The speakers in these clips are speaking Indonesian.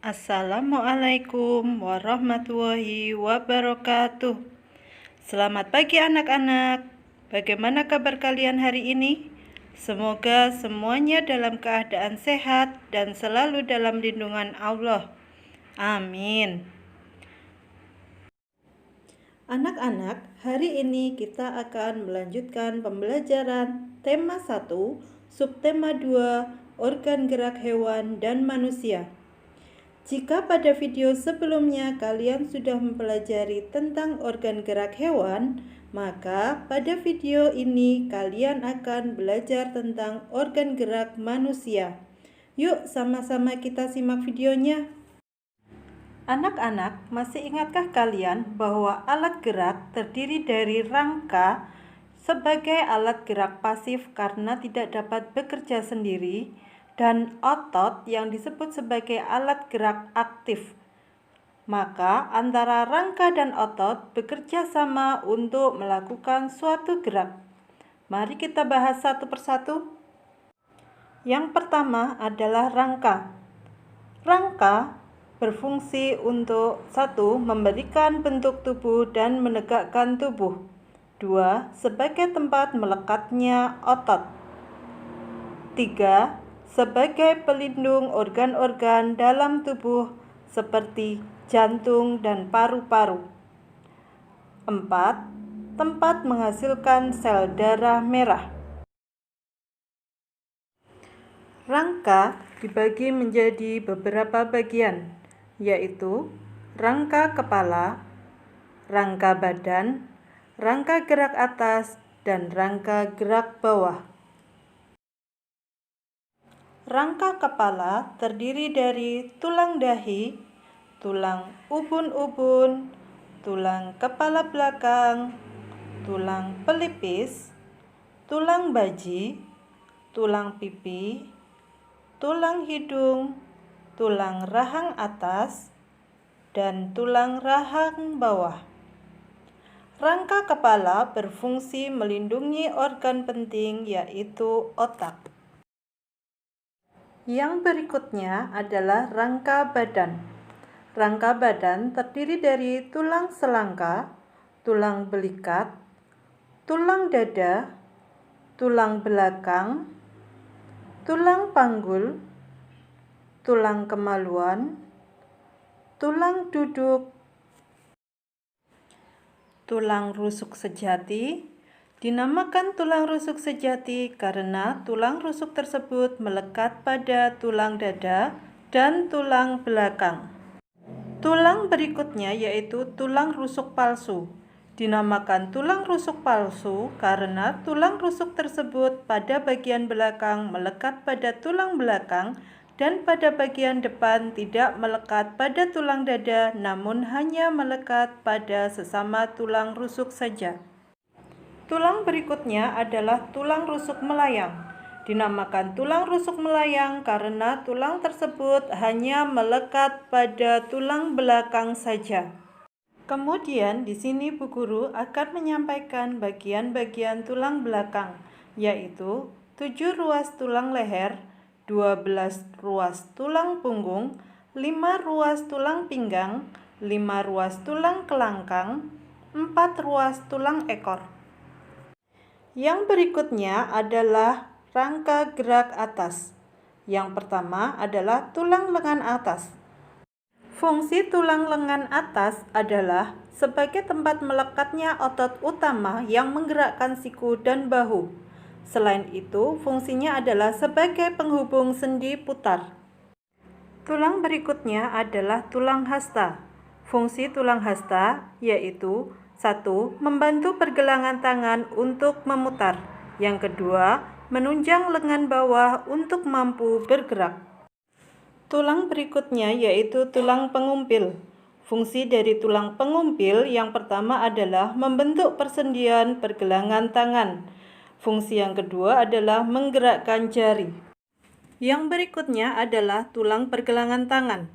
Assalamualaikum warahmatullahi wabarakatuh. Selamat pagi anak-anak. Bagaimana kabar kalian hari ini? Semoga semuanya dalam keadaan sehat dan selalu dalam lindungan Allah. Amin. Anak-anak, hari ini kita akan melanjutkan pembelajaran tema 1, subtema 2, organ gerak hewan dan manusia. Jika pada video sebelumnya kalian sudah mempelajari tentang organ gerak hewan, maka pada video ini kalian akan belajar tentang organ gerak manusia. Yuk sama-sama kita simak videonya. Anak-anak, masih ingatkah kalian bahwa alat gerak terdiri dari rangka sebagai alat gerak pasif karena tidak dapat bekerja sendiri, dan otot yang disebut sebagai alat gerak aktif. Maka antara rangka dan otot bekerja sama untuk melakukan suatu gerak. Mari kita bahas satu persatu. Yang pertama adalah rangka. Rangka berfungsi untuk 1. Memberikan bentuk tubuh dan menegakkan tubuh. 2. Sebagai tempat melekatnya otot. 3. Sebagai pelindung organ-organ dalam tubuh seperti jantung dan paru-paru. 4. Tempat menghasilkan sel darah merah. Rangka dibagi menjadi beberapa bagian, yaitu rangka kepala, rangka badan, rangka gerak atas, dan rangka gerak bawah. Rangka kepala terdiri dari tulang dahi, tulang ubun-ubun, tulang kepala belakang, tulang pelipis, tulang baji, tulang pipi, tulang hidung, tulang rahang atas, dan tulang rahang bawah. Rangka kepala berfungsi melindungi organ penting, yaitu otak. Yang berikutnya adalah rangka badan. Rangka badan terdiri dari tulang selangka, tulang belikat, tulang dada, tulang belakang, tulang panggul, tulang kemaluan, tulang duduk, tulang rusuk sejati. Dinamakan tulang rusuk sejati karena tulang rusuk tersebut melekat pada tulang dada dan tulang belakang. Tulang berikutnya yaitu tulang rusuk palsu. Dinamakan tulang rusuk palsu karena tulang rusuk tersebut pada bagian belakang melekat pada tulang belakang dan pada bagian depan tidak melekat pada tulang dada, namun hanya melekat pada sesama tulang rusuk saja. Tulang berikutnya adalah tulang rusuk melayang. Dinamakan tulang rusuk melayang karena tulang tersebut hanya melekat pada tulang belakang saja. Kemudian di sini Bu Guru akan menyampaikan bagian-bagian tulang belakang, yaitu 7 ruas tulang leher, 12 ruas tulang punggung, 5 ruas tulang pinggang, 5 ruas tulang kelangkang, 4 ruas tulang ekor. Yang berikutnya adalah rangka gerak atas. Yang pertama adalah tulang lengan atas. Fungsi tulang lengan atas adalah sebagai tempat melekatnya otot utama yang menggerakkan siku dan bahu. Selain itu, fungsinya adalah sebagai penghubung sendi putar. Tulang berikutnya adalah tulang hasta. Fungsi tulang hasta yaitu 1. Membantu pergelangan tangan untuk memutar. Yang kedua, menunjang lengan bawah untuk mampu bergerak. Tulang berikutnya yaitu tulang pengumpil. Fungsi dari tulang pengumpil yang pertama adalah membentuk persendian pergelangan tangan. Fungsi yang kedua adalah menggerakkan jari. Yang berikutnya adalah tulang pergelangan tangan.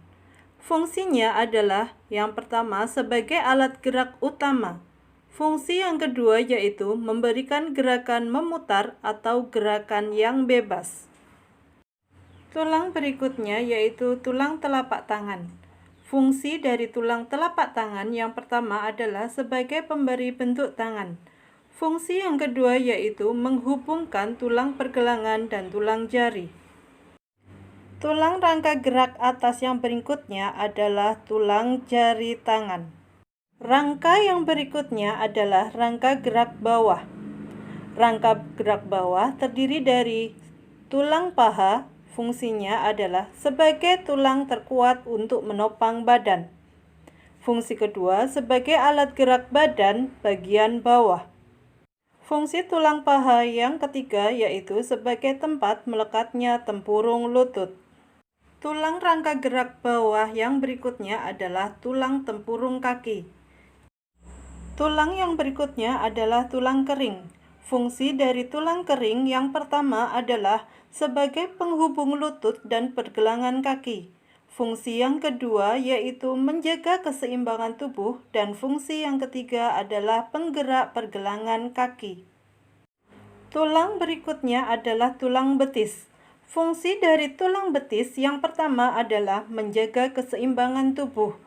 Fungsinya adalah yang pertama sebagai alat gerak utama. Fungsi yang kedua yaitu memberikan gerakan memutar atau gerakan yang bebas. Tulang berikutnya yaitu tulang telapak tangan. Fungsi dari tulang telapak tangan yang pertama adalah sebagai pemberi bentuk tangan. Fungsi yang kedua yaitu menghubungkan tulang pergelangan dan tulang jari. Tulang rangka gerak atas yang berikutnya adalah tulang jari tangan. Rangka yang berikutnya adalah rangka gerak bawah. Rangka gerak bawah terdiri dari tulang paha, fungsinya adalah sebagai tulang terkuat untuk menopang badan. Fungsi kedua sebagai alat gerak badan bagian bawah. Fungsi tulang paha yang ketiga yaitu sebagai tempat melekatnya tempurung lutut. Tulang rangka gerak bawah yang berikutnya adalah tulang tempurung kaki. Tulang yang berikutnya adalah tulang kering. Fungsi dari tulang kering yang pertama adalah sebagai penghubung lutut dan pergelangan kaki. Fungsi yang kedua yaitu menjaga keseimbangan tubuh dan fungsi yang ketiga adalah penggerak pergelangan kaki. Tulang berikutnya adalah tulang betis. Fungsi dari tulang betis yang pertama adalah menjaga keseimbangan tubuh.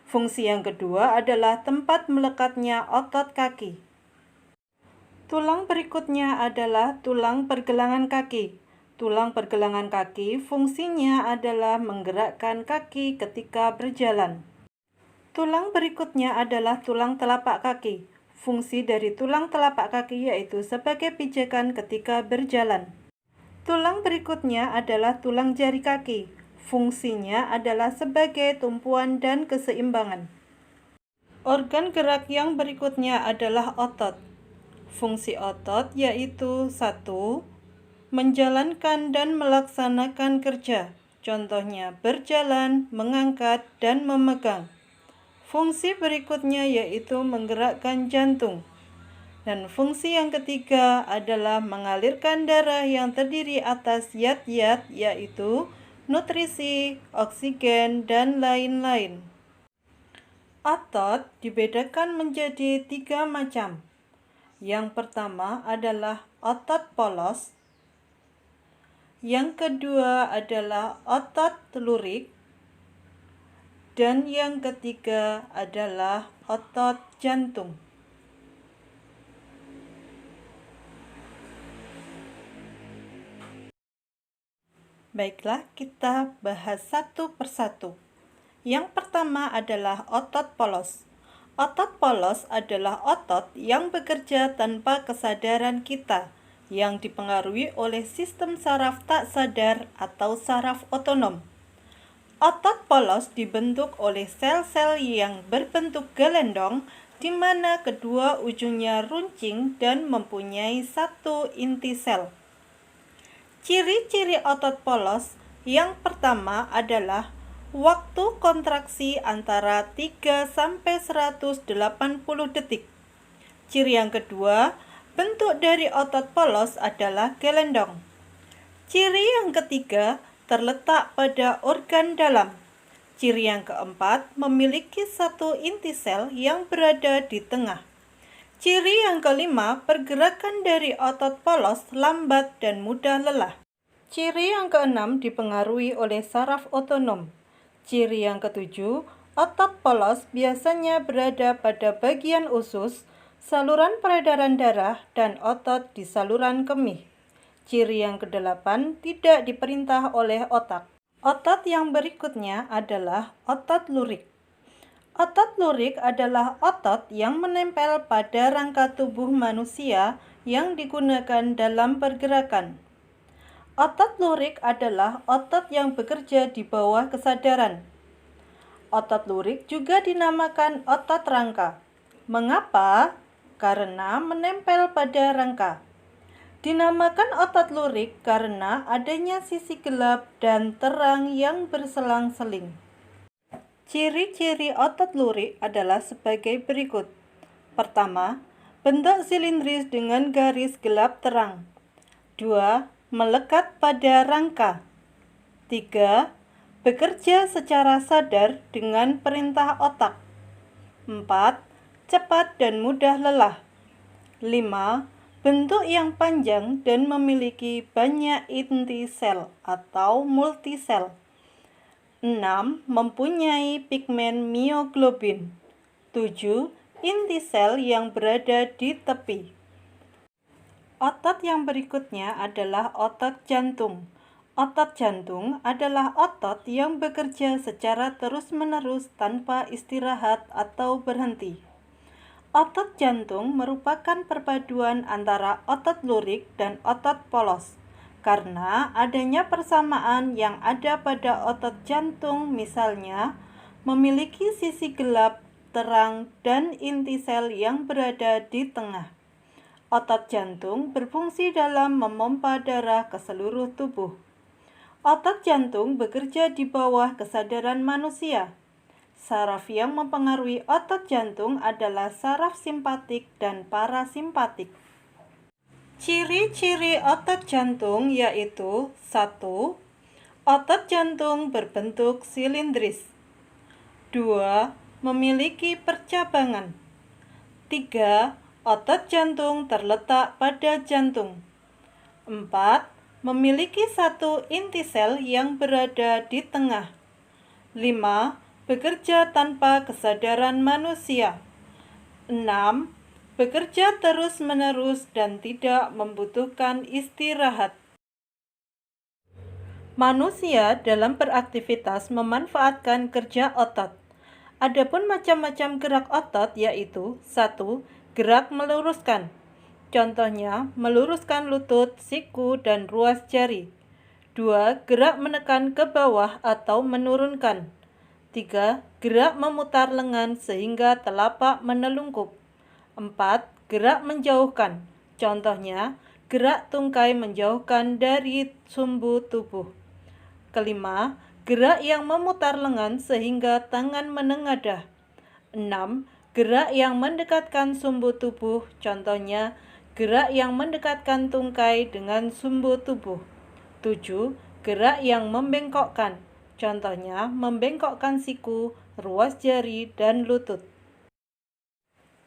Fungsi yang kedua adalah tempat melekatnya otot kaki. Tulang berikutnya adalah tulang pergelangan kaki. Tulang pergelangan kaki fungsinya adalah menggerakkan kaki ketika berjalan. Tulang berikutnya adalah tulang telapak kaki. Fungsi dari tulang telapak kaki yaitu sebagai pijakan ketika berjalan. Tulang berikutnya adalah tulang jari kaki. Fungsinya adalah sebagai tumpuan dan keseimbangan. Organ gerak yang berikutnya adalah otot. Fungsi otot yaitu 1. Menjalankan dan melaksanakan kerja. Contohnya berjalan, mengangkat, dan memegang. Fungsi berikutnya yaitu menggerakkan jantung. Dan fungsi yang ketiga adalah mengalirkan darah yang terdiri atas zat-zat yaitu nutrisi, oksigen, dan lain-lain. Otot dibedakan menjadi 3 macam. Yang pertama adalah otot polos. Yang kedua adalah otot lurik. Dan yang ketiga adalah otot jantung. Baiklah, kita bahas satu persatu. Yang pertama adalah otot polos. Otot polos adalah otot yang bekerja tanpa kesadaran kita, yang dipengaruhi oleh sistem saraf tak sadar atau saraf otonom. Otot polos dibentuk oleh sel-sel yang berbentuk gelendong, di mana kedua ujungnya runcing dan mempunyai satu inti sel. Ciri-ciri otot polos yang pertama adalah waktu kontraksi antara 3-180 detik. Ciri yang kedua, bentuk dari otot polos adalah gelendong. Ciri yang ketiga, terletak pada organ dalam. Ciri yang keempat, memiliki satu inti sel yang berada di tengah. Ciri yang kelima, pergerakan dari otot polos lambat dan mudah lelah. Ciri yang keenam dipengaruhi oleh saraf otonom. Ciri yang ketujuh, otot polos biasanya berada pada bagian usus, saluran peredaran darah, dan otot di saluran kemih. Ciri yang kedelapan, tidak diperintah oleh otak. Otot yang berikutnya adalah otot lurik. Otot lurik adalah otot yang menempel pada rangka tubuh manusia yang digunakan dalam pergerakan. Otot lurik adalah otot yang bekerja di bawah kesadaran. Otot lurik juga dinamakan otot rangka. Mengapa? Karena menempel pada rangka. Dinamakan otot lurik karena adanya sisi gelap dan terang yang berselang-seling. Ciri-ciri otot lurik adalah sebagai berikut. Pertama, bentuk silindris dengan garis gelap terang. 2. Melekat pada rangka. 3. Bekerja secara sadar dengan perintah otak. 4. Cepat dan mudah lelah. 5. Bentuk yang panjang dan memiliki banyak inti sel atau multisel. 6. Mempunyai pigmen mioglobin. 7. Inti sel yang berada di tepi. Otot yang berikutnya adalah otot jantung. Otot jantung adalah otot yang bekerja secara terus-menerus tanpa istirahat atau berhenti. Otot jantung merupakan perpaduan antara otot lurik dan otot polos. Karena adanya persamaan yang ada pada otot jantung, misalnya memiliki sisi gelap, terang, dan inti sel yang berada di tengah. Otot jantung berfungsi dalam memompa darah ke seluruh tubuh. Otot jantung bekerja di bawah kesadaran manusia. Saraf yang mempengaruhi otot jantung adalah saraf simpatik dan parasimpatik. Ciri-ciri otot jantung yaitu 1. Otot jantung berbentuk silindris. 2. Memiliki percabangan. 3. Otot jantung terletak pada jantung. 4. Memiliki satu inti sel yang berada di tengah. 5. Bekerja tanpa kesadaran manusia. 6. Bekerja terus-menerus dan tidak membutuhkan istirahat. Manusia dalam beraktivitas memanfaatkan kerja otot. Adapun macam-macam gerak otot yaitu 1. Gerak meluruskan. Contohnya, meluruskan lutut, siku, dan ruas jari. 2. Gerak menekan ke bawah atau menurunkan. 3. Gerak memutar lengan sehingga telapak menelungkup. 4. Gerak menjauhkan. Contohnya, gerak tungkai menjauhkan dari sumbu tubuh. Kelima, gerak yang memutar lengan sehingga tangan menengadah. 6. Gerak yang mendekatkan sumbu tubuh. Contohnya, gerak yang mendekatkan tungkai dengan sumbu tubuh. 7. Gerak yang membengkokkan. Contohnya, membengkokkan siku, ruas jari, dan lutut.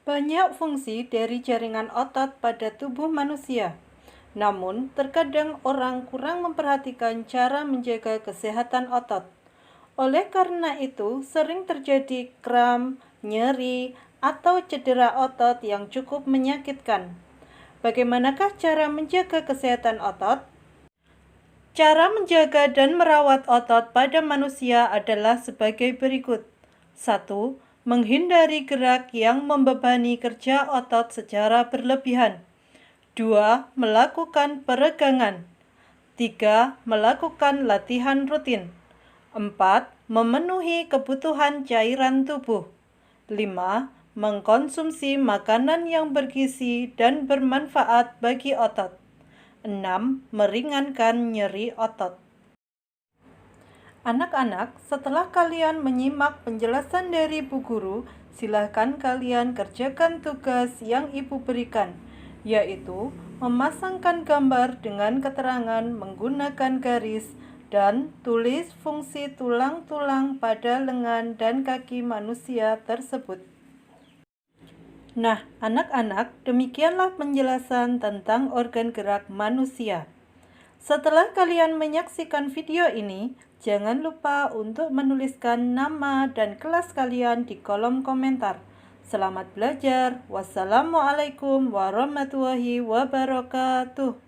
Banyak fungsi dari jaringan otot pada tubuh manusia. Namun, terkadang orang kurang memperhatikan cara menjaga kesehatan otot. Oleh karena itu, sering terjadi kram, nyeri, atau cedera otot yang cukup menyakitkan. Bagaimanakah cara menjaga kesehatan otot? Cara menjaga dan merawat otot pada manusia adalah sebagai berikut. 1. Menghindari gerak yang membebani kerja otot secara berlebihan. 2. Melakukan peregangan. 3. Melakukan latihan rutin. 4. Memenuhi kebutuhan cairan tubuh. 5. Mengkonsumsi makanan yang bergizi dan bermanfaat bagi otot. 6. Meringankan nyeri otot. Anak-anak, setelah kalian menyimak penjelasan dari Bu Guru, silakan kalian kerjakan tugas yang Ibu berikan, yaitu memasangkan gambar dengan keterangan menggunakan garis dan tulis fungsi tulang-tulang pada lengan dan kaki manusia tersebut. Nah, anak-anak, demikianlah penjelasan tentang organ gerak manusia. Setelah kalian menyaksikan video ini, jangan lupa untuk menuliskan nama dan kelas kalian di kolom komentar. Selamat belajar. Wassalamualaikum warahmatullahi wabarakatuh.